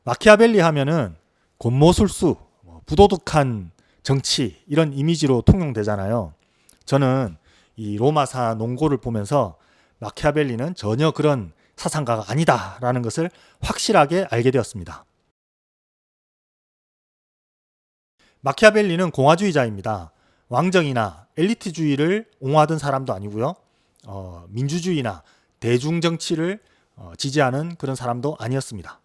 마키아벨리 하면은 곤모술수, 부도덕한 정치 이런 이미지로 통용되잖아요. 저는 이 로마사 논고를 보면서 마키아벨리는 전혀 그런 사상가가 아니다라는 것을 확실하게 알게 되었습니다. 마키아벨리는 공화주의자입니다. 왕정이나 엘리트주의를 옹호하던 사람도 아니고요. 민주주의나 대중정치를 지지하는 그런 사람도 아니었습니다.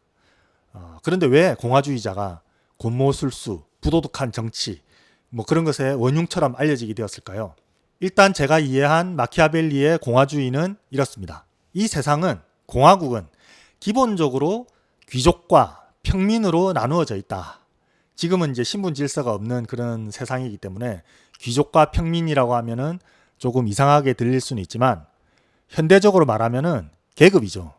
그런데 왜 공화주의자가 곤모술수, 부도덕한 정치 그런 것의 원흉처럼 알려지게 되었을까요? 일단 제가 이해한 마키아벨리의 공화주의는 이렇습니다. 이 세상은, 공화국은 기본적으로 귀족과 평민으로 나누어져 있다. 지금은 이제 신분 질서가 없는 그런 세상이기 때문에 귀족과 평민이라고 하면은 조금 이상하게 들릴 수는 있지만 현대적으로 말하면은 계급이죠.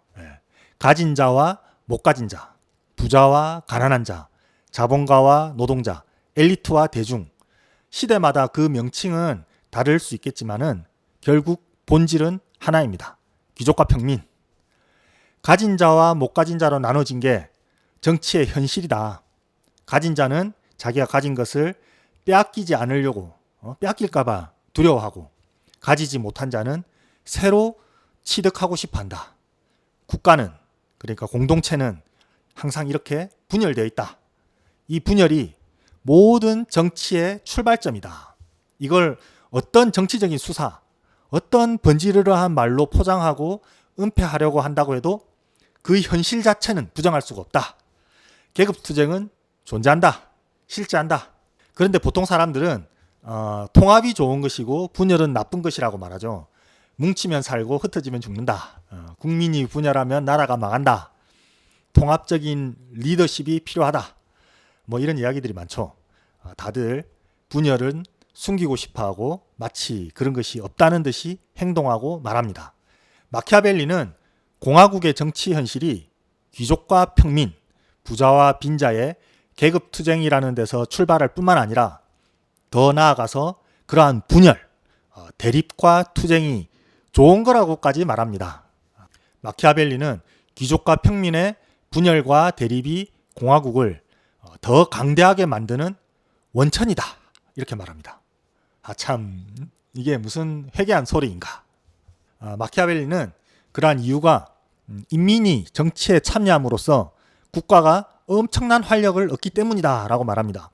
가진 자와 못 가진 자, 부자와 가난한 자, 자본가와 노동자, 엘리트와 대중. 시대마다 그 명칭은 다를 수 있겠지만은 결국 본질은 하나입니다. 귀족과 평민. 가진 자와 못 가진 자로 나눠진 게 정치의 현실이다. 가진 자는 자기가 가진 것을 빼앗기지 않으려고, 빼앗길까봐 두려워하고, 가지지 못한 자는 새로 취득하고 싶어 한다. 국가는, 그러니까 공동체는 항상 이렇게 분열되어 있다. 이 분열이 모든 정치의 출발점이다. 이걸 어떤 정치적인 수사, 어떤 번지르르한 말로 포장하고 은폐하려고 한다고 해도 그 현실 자체는 부정할 수가 없다. 계급투쟁은 존재한다. 실제한다. 그런데 보통 사람들은 통합이 좋은 것이고 분열은 나쁜 것이라고 말하죠. 뭉치면 살고 흩어지면 죽는다. 국민이 분열하면 나라가 망한다. 통합적인 리더십이 필요하다. 이런 이야기들이 많죠. 다들 분열은 숨기고 싶어하고 마치 그런 것이 없다는 듯이 행동하고 말합니다. 마키아벨리는 공화국의 정치 현실이 귀족과 평민, 부자와 빈자의 계급투쟁이라는 데서 출발할 뿐만 아니라 더 나아가서 그러한 분열, 대립과 투쟁이 좋은 거라고까지 말합니다. 마키아벨리는 귀족과 평민의 분열과 대립이 공화국을 더 강대하게 만드는 원천이다. 이렇게 말합니다. 참 이게 무슨 회개한 소리인가. 마키아벨리는 그러한 이유가 인민이 정치에 참여함으로써 국가가 엄청난 활력을 얻기 때문이다 라고 말합니다.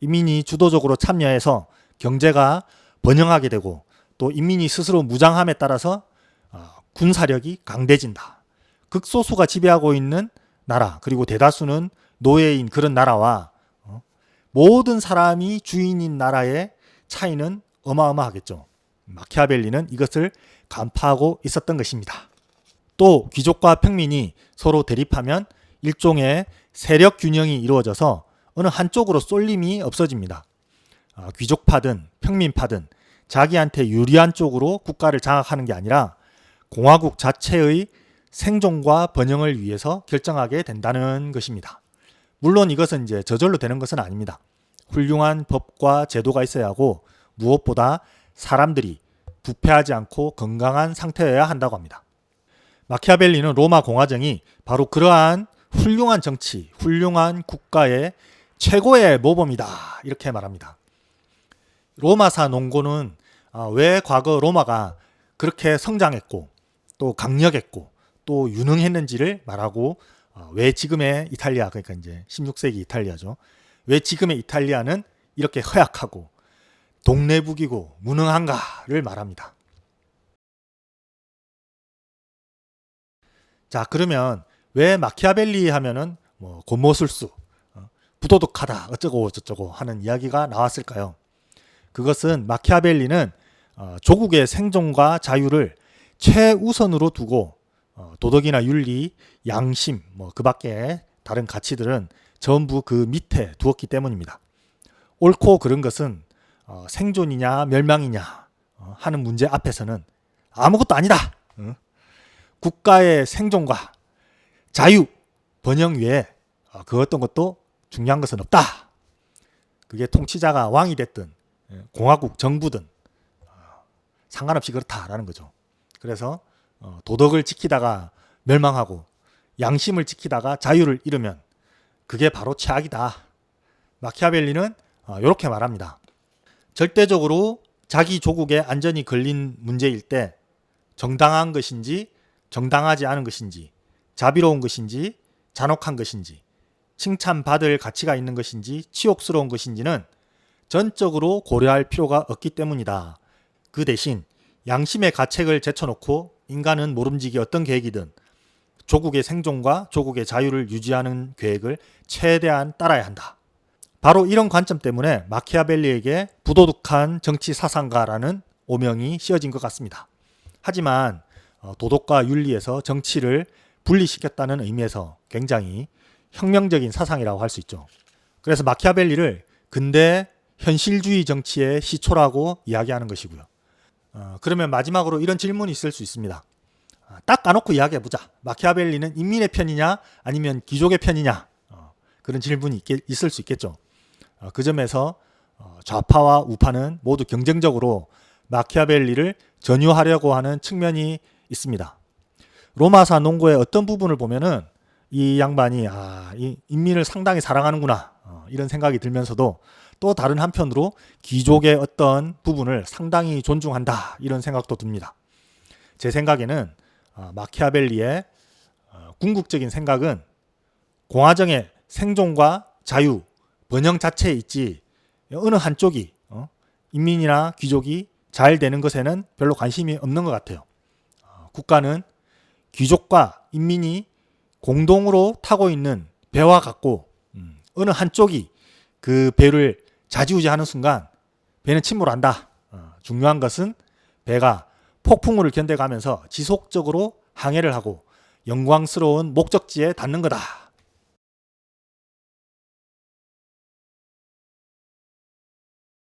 인민이 주도적으로 참여해서 경제가 번영하게 되고 또 인민이 스스로 무장함에 따라서 군사력이 강대해진다. 극소수가 지배하고 있는 나라 그리고 대다수는 노예인 그런 나라와 모든 사람이 주인인 나라의 차이는 어마어마하겠죠. 마키아벨리는 이것을 간파하고 있었던 것입니다. 또 귀족과 평민이 서로 대립하면 일종의 세력 균형이 이루어져서 어느 한쪽으로 쏠림이 없어집니다. 귀족파든 평민파든 자기한테 유리한 쪽으로 국가를 장악하는 게 아니라 공화국 자체의 생존과 번영을 위해서 결정하게 된다는 것입니다. 물론 이것은 이제 저절로 되는 것은 아닙니다. 훌륭한 법과 제도가 있어야 하고 무엇보다 사람들이 부패하지 않고 건강한 상태여야 한다고 합니다. 마키아벨리는 로마 공화정이 바로 그러한 훌륭한 정치, 훌륭한 국가의 최고의 모범이다 이렇게 말합니다. 로마사 논고는 왜 과거 로마가 그렇게 성장했고 또 강력했고 또 유능했는지를 말하고 왜 지금의 이탈리아, 그러니까 이제 16세기 이탈리아죠. 왜 지금의 이탈리아는 이렇게 허약하고 동네북이고 무능한가를 말합니다. 자, 그러면 왜 마키아벨리 하면은 곤모술수, 부도덕하다, 어쩌고 저쩌고 하는 이야기가 나왔을까요? 그것은 마키아벨리는 조국의 생존과 자유를 최우선으로 두고 도덕이나 윤리, 양심, 그 밖에 다른 가치들은 전부 그 밑에 두었기 때문입니다. 옳고 그른 것은 생존이냐 멸망이냐 하는 문제 앞에서는 아무것도 아니다. 국가의 생존과 자유, 번영 외에 그 어떤 것도 중요한 것은 없다. 그게 통치자가 왕이 됐든 공화국 정부든 상관없이 그렇다라는 거죠. 그래서 도덕을 지키다가 멸망하고 양심을 지키다가 자유를 잃으면 그게 바로 최악이다. 마키아벨리는 이렇게 말합니다. 절대적으로 자기 조국의 안전이 걸린 문제일 때 정당한 것인지 정당하지 않은 것인지 자비로운 것인지 잔혹한 것인지 칭찬받을 가치가 있는 것인지 치욕스러운 것인지는 전적으로 고려할 필요가 없기 때문이다. 그 대신 양심의 가책을 제쳐놓고 인간은 모름지기 어떤 계획이든 조국의 생존과 조국의 자유를 유지하는 계획을 최대한 따라야 한다. 바로 이런 관점 때문에 마키아벨리에게 부도덕한 정치 사상가라는 오명이 씌어진 것 같습니다. 하지만 도덕과 윤리에서 정치를 분리시켰다는 의미에서 굉장히 혁명적인 사상이라고 할 수 있죠. 그래서 마키아벨리를 근대 현실주의 정치의 시초라고 이야기하는 것이고요. 그러면 마지막으로 이런 질문이 있을 수 있습니다. 딱 까놓고 이야기해보자. 마키아벨리는 인민의 편이냐 아니면 귀족의 편이냐? 그런 질문이 있을 수 있겠죠. 그 점에서 좌파와 우파는 모두 경쟁적으로 마키아벨리를 전유하려고 하는 측면이 있습니다. 로마사 농고의 어떤 부분을 보면은 이 양반이 이 인민을 상당히 사랑하는구나 이런 생각이 들면서도 또 다른 한편으로 귀족의 어떤 부분을 상당히 존중한다 이런 생각도 듭니다. 제 생각에는 마키아벨리의 궁극적인 생각은 공화정의 생존과 자유, 번영 자체에 있지 어느 한쪽이 인민이나 귀족이 잘 되는 것에는 별로 관심이 없는 것 같아요. 국가는 귀족과 인민이 공동으로 타고 있는 배와 같고 어느 한쪽이 그 배를 좌지우지하는 순간 배는 침몰한다. 중요한 것은 배가 폭풍우를 견뎌가면서 지속적으로 항해를 하고 영광스러운 목적지에 닿는 거다.